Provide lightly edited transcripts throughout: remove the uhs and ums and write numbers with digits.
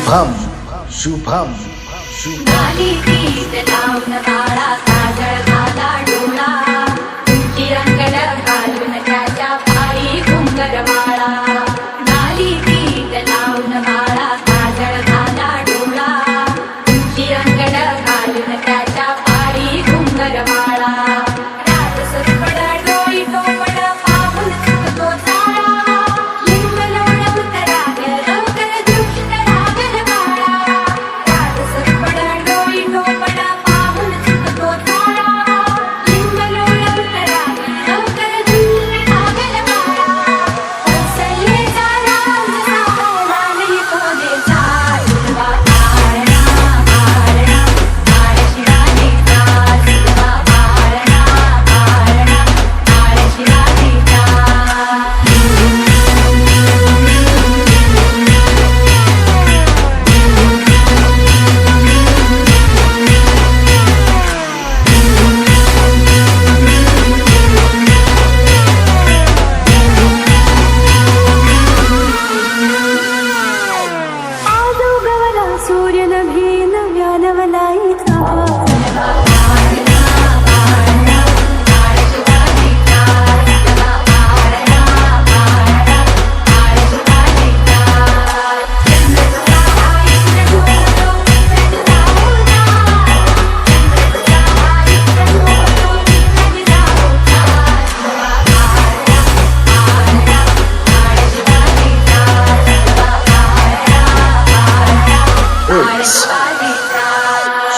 शुभम शुभम नाली पीत लावून काळा काजळ घाला डोळा चिरंगड घालून त्याच्या पायी घुंगर माळा नाली पीत लावून काळा काजळ घाला डोळा चिरंगड घालून त्याच्या पायी घुंगर माळा रात सुरपड डोई टोपड पाहून चुकतो चाळा लिंब लोण उतराग लवकर दृष्ट लागल काळा रात सुरपड डोई टोपड पाहून चुकतो चाळा लिंब लोण उतराग लवकर दृष्ट लागल काळा कौसल्येचा राज सावला नाही कोणेचा हिरवा पाळणा पाळणा काळशिराजीचा हिरवा पाळणा पाळणा काळशिराजीचा आज उगवला सूर्य नभी नव्यानवलाईचा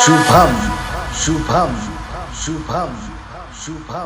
शुभम शुभम शुभम शुभम